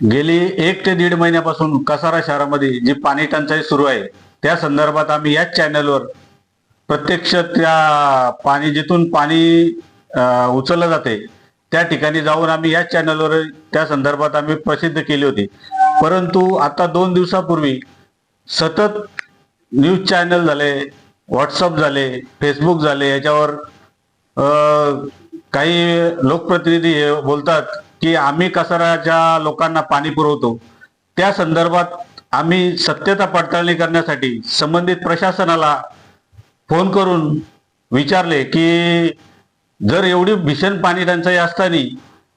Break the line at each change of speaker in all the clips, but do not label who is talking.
गेली 1 ते 1.5 महिन्यापासून कसारा शहरामध्ये जी पाणी टंचाई सुरू आहे त्या संदर्भात आम्ही याच चॅनलवर प्रत्यक्ष त्या पाणी जिथून पाणी उचललं जाते त्या ठिकाणी जाऊन आम्ही याच चॅनलवर त्या संदर्भात आम्ही प्रसिद्ध केली होती. परंतु आता 2 दिवसापूर्वी सतत न्यूज चॅनल झाले, व्हॉट्सअप झाले, फेसबुक झाले, याच्यावर काही लोकप्रतिनिधी हे बोलतात की आम्ही कसाराच्या लोकांना पाणी पुरवतो. त्या संदर्भात आम्ही सत्यता पडताळणी करण्यासाठी संबंधित प्रशासनाला फोन करून विचारले की जर एवढी भीषण पाणी टंचाई असताना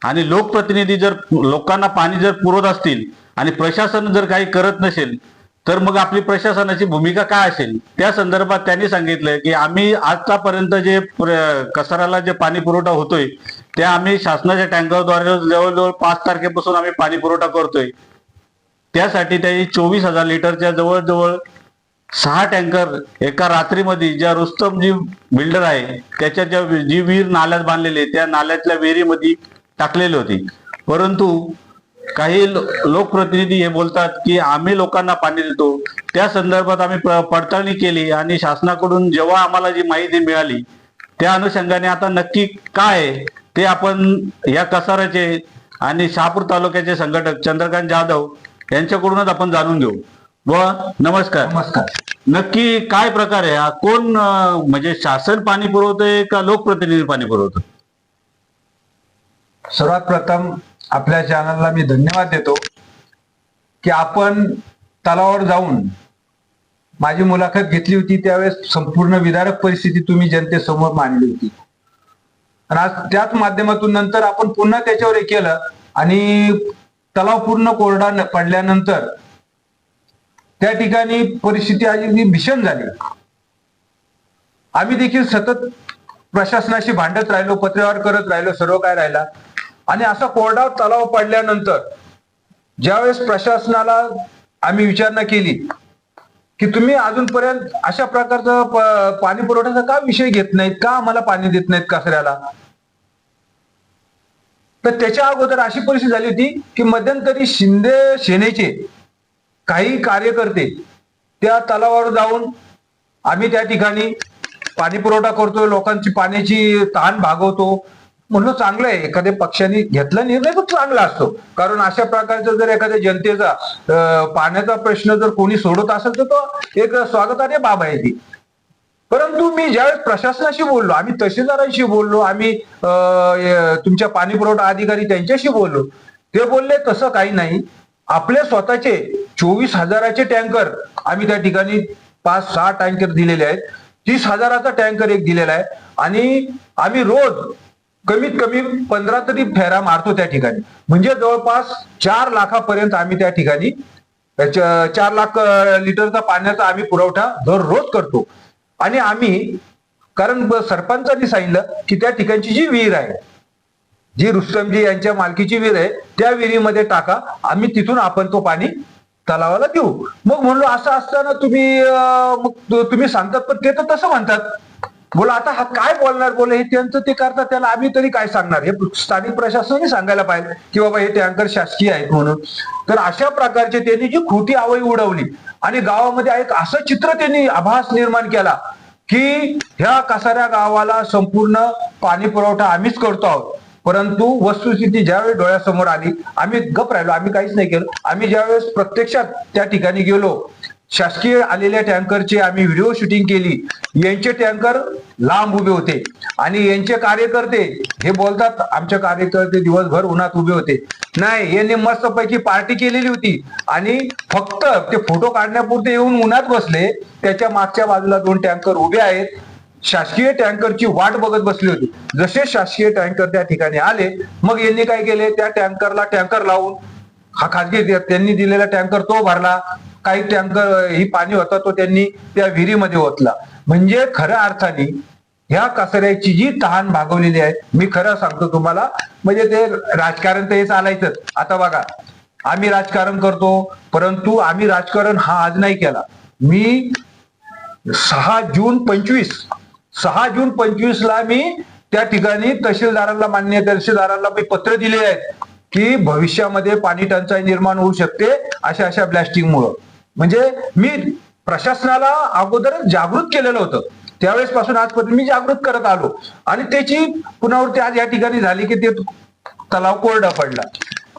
आणि लोकप्रतिनिधी जर लोकांना पाणी जर पुरवत असतील आणि प्रशासन जर काही करत नसेल तर मग आपली प्रशासनाची भूमिका काय असेल. त्या संदर्भात त्यांनी सांगितलं की आम्ही आतापर्यंत जे कसाराला जे पाणी पुरवठा होतोय ते आम्ही शासनाच्या टँकरद्वारे जवळजवळ 5 तारखेपासून आम्ही पाणी पुरवठा करतोय. त्यासाठी त्यांनी 24,000 लिटरच्या जवळजवळ 6 टँकर एका रात्रीमध्ये ज्या रुस्तमजी बिल्डर आहे त्याच्या जी विहीर नाल्यात बांधलेली त्या नाल्यातल्या विहिरीमध्ये टाकलेली होती. परंतु काही लोकप्रतिनिधी हे बोलतात की आम्ही लोकांना पाणी देतो. त्या संदर्भात आम्ही पडताळणी केली आणि शासनाकडून जेव्हा आम्हाला जी माहिती मिळाली त्या अनुषंगाने आता नक्की काय ते आपण या कसाराचे आणि शहापूर तालुक्याचे संघटक चंद्रकांत जाधव यांच्याकडूनच आपण जाणून घेऊ. व नमस्कार.
नमस्कार.
नक्की काय प्रकार आहे हा? कोण म्हणजे शासन पाणी पुरवतोय का लोकप्रतिनिधी पाणी पुरवतो?
सर्वात प्रथम आपल्या चॅनलला मी धन्यवाद देतो की आपण तलावावर जाऊन माझी मुलाखत घेतली होती. त्यावेळेस संपूर्ण विदारक परिस्थिती तुम्ही जनतेसमोर मांडली होती आणि आज त्याच माध्यमातून नंतर आपण पुन्हा त्याच्यावर हे केलं आणि तलाव पूर्ण कोरडा पडल्यानंतर त्या ठिकाणी परिस्थिती अगदी भीषण झाली. आम्ही देखील सतत प्रशासनाशी भांडत राहिलो, पत्रव्यवहार करत राहिलो, सर्व काय राहिला आणि असा कोरडा तलाव पडल्यानंतर ज्यावेळेस प्रशासनाला आम्ही विचारणा केली की तुम्ही अजूनपर्यंत अशा प्रकारचा पाणी पुरवठ्याचा का विषय घेत नाहीत, का आम्हाला पाणी देत नाहीत कचऱ्याला, तर त्याच्या अगोदर अशी परिस्थिती झाली होती की मध्यंतरी शिंदे सेनेचे काही कार्यकर्ते त्या तलावावर जाऊन आम्ही त्या ठिकाणी पाणी पुरवठा करतो, लोकांची पाण्याची तहान भागवतो. म्हणलं चांगलं आहे, एखाद्या पक्षाने घेतला निर्णय तो चांगला असतो, कारण अशा प्रकारचा जर एखाद्या जनतेचा पाण्याचा प्रश्न जर कोणी सोडत असेल तर तो एक स्वागतार्ह बाब आहे ती. परंतु मी ज्यावेळेस प्रशासनाशी बोललो, आम्ही तहसीलदारांशी बोललो, आम्ही तुमच्या पाणी पुरवठा अधिकारी त्यांच्याशी बोललो, ते बोलले तसं काही नाही, आपले स्वतःचे 24,000चे टँकर आम्ही त्या ठिकाणी 5-6 टँकर दिलेले आहेत, 30,000चा टँकर एक दिलेला आहे आणि आम्ही रोज कमीत कमी 15 तरी फेरा मारतो त्या ठिकाणी. म्हणजे जवळपास 4 लाखापर्यंत आम्ही त्या ठिकाणी 4 लाख लिटरचा पाण्याचा आम्ही पुरवठा दररोज करतो. आणि आम्ही कारण सरपंचांनी सांगितलं की त्या ठिकाणची जी विहीर आहे, जी रुस्तमजी यांच्या मालकीची विहीर आहे, त्या विहिरीमध्ये टाका, आम्ही तिथून आपण तो पाणी तलावाला देऊ. मग म्हणलो असं असताना तुम्ही सांगतात पण ते तर तसं म्हणतात. बोला आता हा काय बोलणार, बोला हे त्यांचं ते करतात, त्याला आम्ही तरी काय सांगणार, हे स्थानिक प्रशासनाने सांगायला पाहिजे की बाबा हे टँकर शासकीय आहेत म्हणून. तर अशा प्रकारचे त्यांनी जी खोटी आवई उडवली आणि गावामध्ये एक असं चित्र त्यांनी आभास निर्माण केला की ह्या कसाऱ्या गावाला संपूर्ण पाणी पुरवठा आम्हीच करतो आहोत. परंतु वस्तुस्थिती ज्यावेळी डोळ्यासमोर आली आम्ही गप राहिलो, आम्ही काहीच नाही केलं. आम्ही ज्यावेळेस प्रत्यक्षात त्या ठिकाणी गेलो, शासकीय आलेल्या टँकरची आम्ही व्हिडिओ शूटिंग केली. यांचे टँकर लांब उभे होते आणि यांचे कार्यकर्ते हे बोलतात आमचे कार्यकर्ते दिवसभर उन्हात उभे होते. नाही, यांनी मस्तपैकी पार्टी केलेली होती आणि फक्त ते फोटो काढण्यापुरते येऊन उन्हात बसले. त्याच्या मागच्या बाजूला 2 टँकर उभे आहेत, शासकीय टँकरची वाट बघत बसली होती. जसे शासकीय टँकर त्या ठिकाणी आले मग यांनी काय केले, त्या टँकरला टँकर लावून हा खाजगी त्यांनी दिलेला टँकर तो भरला, काही टँकर ही पाणी होता तो त्यांनी त्या विहिरीमध्ये ओतला. म्हणजे खऱ्या अर्थाने ह्या कचऱ्याची जी तहान भागवलेली आहे, मी खरं सांगतो तुम्हाला, म्हणजे ते राजकारण तर हे चालायचंच. आता बघा आम्ही राजकारण करतो, परंतु आम्ही राजकारण हा आज नाही केला. मी 6 जून 25 ला मी त्या ठिकाणी तहसीलदारांना, माननीय तहसीलदारांना मी पत्र दिले आहेत की भविष्यामध्ये पाणी टंचाई निर्माण होऊ शकते अशा ब्लास्टिंगमुळं. म्हणजे मी प्रशासनाला अगोदरच जागृत केलेलं होतं. त्यावेळेस पासून आजपर्यंत मी जागृत करत आलो आणि त्याची पुनरावृत्ती आज या ठिकाणी झाली की ते तलाव कोरडा पडला.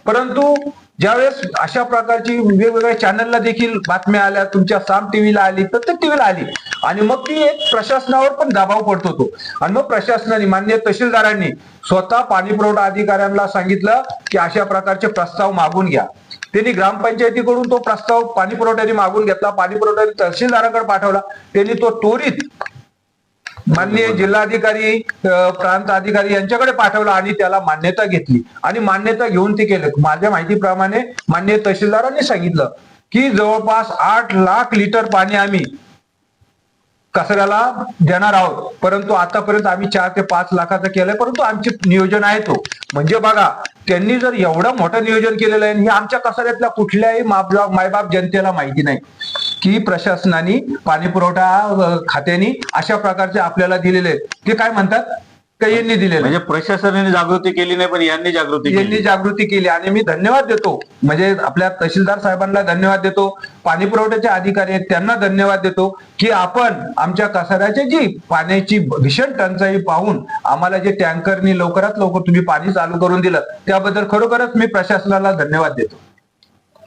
परंतु ज्यावेळेस अशा प्रकारची वेगवेगळ्या चॅनलला देखील बातम्या आल्या, तुमच्या साम टीव्हीला आली, प्रत्येक टीव्हीला आली आणि मग ती एक प्रशासनावर पण दबाव पडत होतो आणि मग प्रशासनाने माननीय तहसीलदारांनी स्वतः पाणी पुरवठा अधिकाऱ्यांना सांगितलं की अशा प्रकारचे प्रस्ताव मागून घ्या. त्यांनी ग्रामपंचायतीकडून तो प्रस्ताव पाणी पुरवठ्याने मागून घेतला, पाणी पुरवठ्याने तहसीलदाराकडे पाठवला. त्यांनी तो त्वरित माननीय जिल्हाधिकारी, प्रांत अधिकारी यांच्याकडे पाठवला आणि त्याला मान्यता घेतली आणि मान्यता घेऊन ते केलं. माझ्या माहितीप्रमाणे माननीय तहसीलदारांनी सांगितलं की जवळपास 8 लाख लिटर पाणी आम्ही कचऱ्याला देणार आहोत, परंतु आतापर्यंत आम्ही 4 ते 5 लाखाचं केलंय, परंतु आमचे नियोजन आहे तो. म्हणजे बघा, त्यांनी जर एवढं मोठं नियोजन केलेलं आहे, हे आमच्या कचऱ्यातल्या कुठल्याही मायबाप जनतेला माहिती नाही की प्रशासनाने पाणी पुरवठा खात्याने अशा प्रकारचे आपल्याला दिलेले आहेत. ते काय म्हणतात का यांनी दिलेले,
म्हणजे प्रशासनाने जागृती केली नाही पण यांनी जागृती केली
आणि मी धन्यवाद देतो. म्हणजे आपल्या तहसीलदार साहेबांना धन्यवाद देतो, पाणी पुरवठ्याचे अधिकारी आहेत त्यांना धन्यवाद देतो की आपण आमच्या कचऱ्याची जी पाण्याची भीषण टंचाई पाहून आम्हाला जे टँकरनी लवकरात लवकर तुम्ही पाणी चालू करून दिलं त्याबद्दल खरोखरच मी प्रशासनाला धन्यवाद देतो.